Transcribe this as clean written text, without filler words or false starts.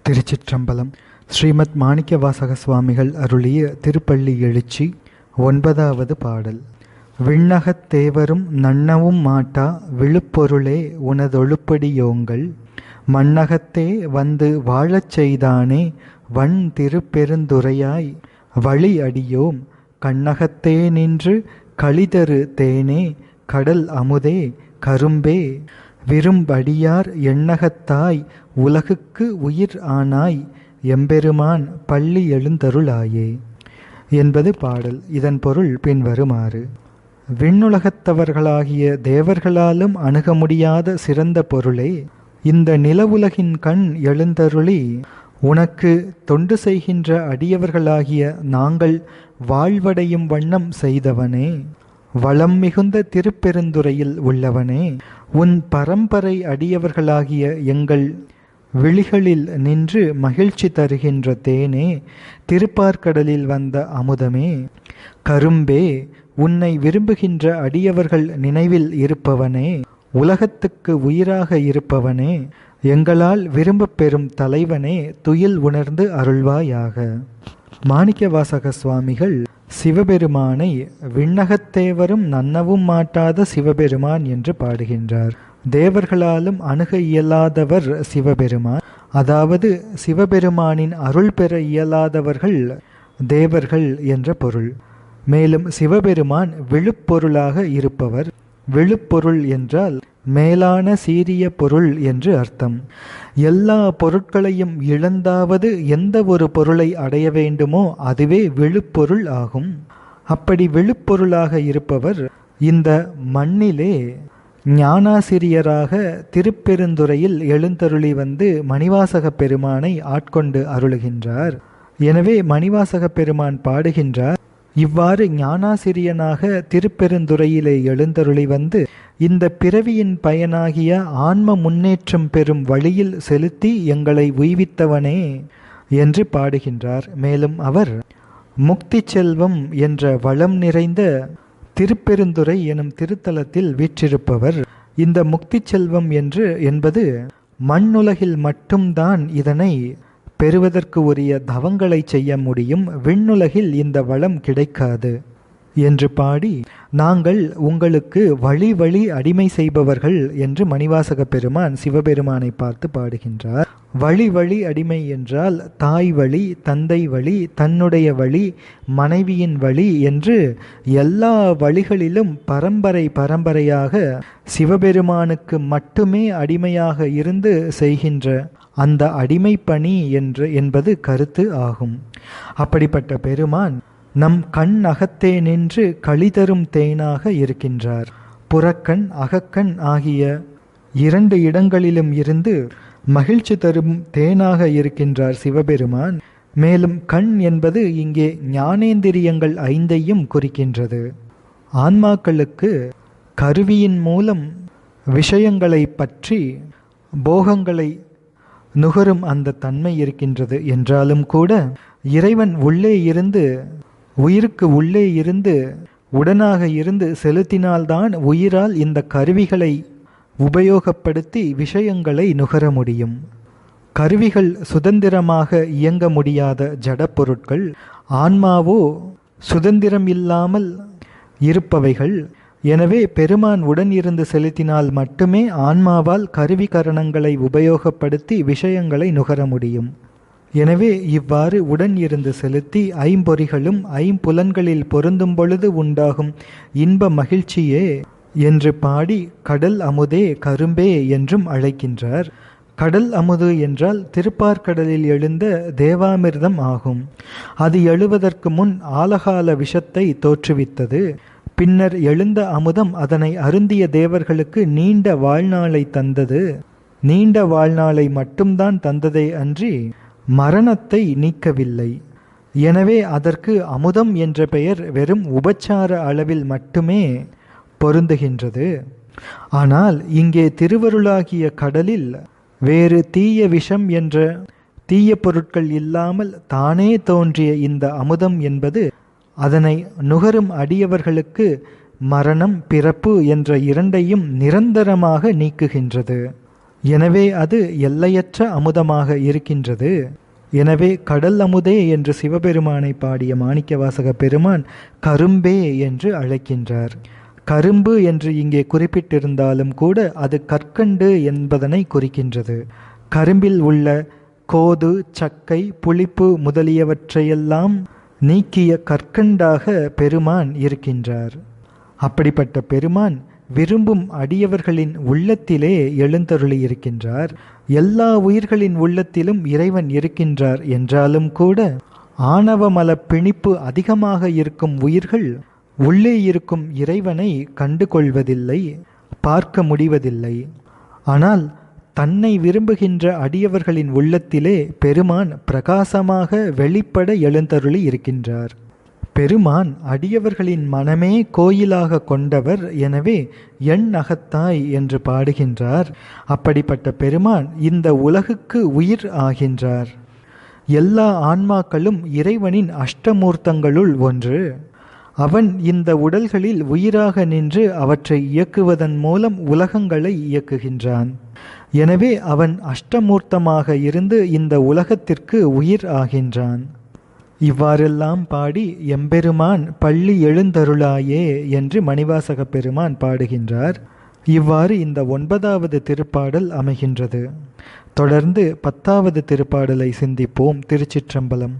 திருச்சிற்றம்பலம். ஸ்ரீமத் மாணிக்கவாசக சுவாமிகள் அருளிய திருப்பள்ளி எழுச்சி 9வது பாடல். விண்ணகத் தேவரும் நன்னவும் மாட்டா விழுப்பொருளே உனதொழுப்படியோங்கள் மண்ணகத்தே வந்து வாழச் செய்தானே வன் திருப்பெருந்துறையாய் வழி அடியோம் கண்ணகத்தே நின்று களிதரு தேனே கடல் அமுதே கரும்பே விரும்படியார் எண்ணகத்தாய் உலகுக்கு உயிர் ஆனாய் எம்பெருமான் பள்ளி எழுந்தருளாயே என்பது பாடல். இதன் பொருள் பின்வருமாறு. விண்ணுலகத்தவர்களாகிய தேவர்களாலும் அணுக முடியாத சிறந்த பொருளே, இந்த நிலவுலகின் கண் எழுந்தருளி உனக்கு தொண்டு செய்கின்ற அடியவர்களாகிய நாங்கள் வாழ்வடையும் வண்ணம் செய்தவனே, வளம் மிகுந்த திருப்பெருந்துறையில் உள்ளவனே, உன் பரம்பரை அடியவர்களாகிய எங்கள் விழிகளில் நின்று மகிழ்ச்சி தருகின்ற தேனே, திருப்பார்கடலில் வந்த அமுதமே, கரும்பே, உன்னை விரும்புகின்ற அடியவர்கள் நினைவில் இருப்பவனே, உலகத்துக்கு உயிராக இருப்பவனே, எங்களால் விரும்பப் பெறும் தலைவனே, துயில் உணர்ந்து அருள்வாயாக. மாணிக்கவாசக சுவாமிகள் சிவபெருமானை விண்ணகத்தேவரும் நன்னவும் மாட்டாத சிவபெருமான் என்று பாடுகின்றார். தேவர்களாலும் அணுக இயலாதவர் சிவபெருமான். அதாவது சிவபெருமானின் அருள் பெற இயலாதவர்கள் தேவர்கள் என்ற பொருள். மேலும் சிவபெருமான் விழுப்பொருளாக இருப்பவர். விழுப்பொருள் என்றால் மேலான சீரிய பொருள் என்று அர்த்தம். எல்லா பொருட்களையும் இழந்தாவது எந்த ஒரு பொருளை அடைய வேண்டுமோ அதுவே விழுப்பொருள் ஆகும். அப்படி விழுப்பொருளாக இருப்பவர் இந்த மண்ணிலே ஞானாசிரியராக திருப்பெருந்துறையில் எழுந்தருளி வந்து மணிவாசக பெருமானை ஆட்கொண்டு அருளுகின்றார். எனவே மணிவாசக பெருமான் பாடுகின்றார், இவ்வாறு ஞானாசிரியனாக திருப்பெருந்துறையிலே எழுந்தருளி வந்து இந்த பிறவியின் பயனாகிய ஆன்ம முன்னேற்றம் பெறும் வழியில் செலுத்தி எங்களை உய்வித்தவனே என்று பாடுகின்றார். மேலும் அவர் முக்தி செல்வம் என்ற வளம் நிறைந்த திருப்பெருந்துறை எனும் திருத்தலத்தில் வீற்றிருப்பவர். இந்த முக்தி செல்வம் என்பது மண்ணுலகில் மட்டும்தான் இதனை பெறுவதற்கு உரிய தவங்களை செய்ய முடியும். விண்ணுலகில் இந்த வளம் கிடைக்காது என்று பாடி, நாங்கள் உங்களுக்கு வழி வழி அடிமை செய்பவர்கள் என்று மணிவாசக பெருமான் சிவபெருமானை பார்த்து பாடுகின்றார். வழி வழி அடிமை என்றால் தாய் வழி, தந்தை வழி, தன்னுடைய வழி, மனைவியின் வழி என்று எல்லா வழிகளிலும் பரம்பரையாக சிவபெருமானுக்கு மட்டுமே அடிமையாக இருந்து செய்கின்ற அந்த அடிமை பணி என்பது கருத்து ஆகும். அப்படிப்பட்ட பெருமான் நம் கண் அகத்தே நின்று களிதரும் தேனாக இருக்கின்றார். புறக்கண் அகக்கண் ஆகிய 2 இடங்களிலும் இருந்து மகிழ்ச்சி தரும் தேனாக இருக்கின்றார் சிவபெருமான். மேலும் கண் என்பது இங்கே ஞானேந்திரியங்கள் 5ஐயும் குறிக்கின்றது. ஆன்மாக்களுக்கு கருவியின் மூலம் விஷயங்களை பற்றி போகங்களை நுகரும் அந்த தன்மை இருக்கின்றது. என்றாலும் கூட இறைவன் உள்ளே இருந்து, உயிருக்கு உள்ளே இருந்து, உடனாக இருந்து செலுத்தினால்தான் உயிரால் இந்த கருவிகளை உபயோகப்படுத்தி விஷயங்களை நுகர முடியும். கருவிகள் சுதந்திரமாக இயங்க முடியாத ஜடப்பொருட்கள், ஆன்மாவோ சுதந்திரம் இல்லாமல் இருப்பவைகள். எனவே பெருமான் உடன் இருந்து செலுத்தினால் மட்டுமே ஆன்மாவால் கருவிகரணங்களை உபயோகப்படுத்தி விஷயங்களை நுகர முடியும். எனவே இவ்வாறு உடன் இருந்து செலுத்தி ஐம்பொறிகளும் ஐம்புலன்களில் பொருந்தும் பொழுது உண்டாகும் இன்ப மகிழ்ச்சியே என்று பாடி கடல் அமுதே கரும்பே என்றும் அழைக்கின்றார். கடல் அமுது என்றால் திருப்பார்கடலில் எழுந்த தேவாமிர்தம் ஆகும். அது எழுவதற்கு முன் ஆலகால விஷத்தை தோற்றுவித்தது. பின்னர் எழுந்த அமுதம் அதனை அருந்திய தேவர்களுக்கு நீண்ட வாழ்நாளை தந்தது. நீண்ட வாழ்நாளை மட்டும்தான் தந்ததே அன்றி மரணத்தை நீக்கவில்லை. எனவே அதற்கு அமுதம் என்ற பெயர் வெறும் உபச்சார அளவில் மட்டுமே பொருந்துகின்றது. ஆனால் இங்கே திருவருளாகிய கடலில் வேறு தீய விஷம் என்ற தீய பொருட்கள் இல்லாமல் தானே தோன்றிய இந்த அமுதம் என்பது அதனை நுகரும் அடியவர்களுக்கு மரணம் பிறப்பு என்ற 2ஐயும் நிரந்தரமாக நீக்குகின்றது. எனவே அது எல்லையற்ற அமுதமாக இருக்கின்றது. எனவே கடல் அமுதே என்று சிவபெருமானை பாடிய மாணிக்கவாசக பெருமான் கரும்பே என்று அழைக்கின்றார். கரும்பு என்று இங்கே குறிப்பிட்டிருந்தாலும் கூட அது கற்கண்டு என்பதனை குறிக்கின்றது. கரும்பில் உள்ள கோது, சக்கை, புளிப்பு முதலியவற்றையெல்லாம் நீக்கிய கற்கண்டாக பெருமான் இருக்கின்றார். அப்படிப்பட்ட பெருமான் விரும்பும் அடியவர்களின் உள்ளத்திலே எழுந்தருளி இருக்கின்றார். எல்லா உயிர்களின் உள்ளத்திலும் இறைவன் இருக்கின்றார் என்றாலும் கூட ஆணவமல பிணிப்பு அதிகமாக இருக்கும் உயிர்கள் உள்ளே இருக்கும் இறைவனை கண்டு கொள்வதில்லை, பார்க்க முடிவதில்லை. ஆனால் தன்னை விரும்புகின்ற அடியவர்களின் உள்ளத்திலே பெருமான் பிரகாசமாக வெளிப்பட எழுந்தருளி இருக்கின்றார். பெருமான் அடியவர்களின் மனமே கோயிலாக கொண்டவர். எனவே என் அகத்தாய் என்று பாடுகின்றார். அப்படிப்பட்ட பெருமான் இந்த உலகுக்கு உயிர் ஆகின்றார். எல்லா ஆன்மாக்களும் இறைவனின் அஷ்டமூர்த்தங்களுள் ஒன்று. அவன் இந்த உடல்களில் உயிராக நின்று அவற்றை இயக்குவதன் மூலம் உலகங்களை இயக்குகின்றான். எனவே அவன் அஷ்டமூர்த்தமாக இருந்து இந்த உலகத்திற்கு உயிர் ஆகின்றான். இவ்வாறெல்லாம் பாடி எம்பெருமான் பள்ளி எழுந்தருளாயே என்று மணிவாசக பெருமான் பாடுகின்றார். இவ்வாறு இந்த 9வது திருப்பாடல் அமைகின்றது. தொடர்ந்து 10வது திருப்பாடலை சிந்திப்போம். திருச்சிற்றம்பலம்.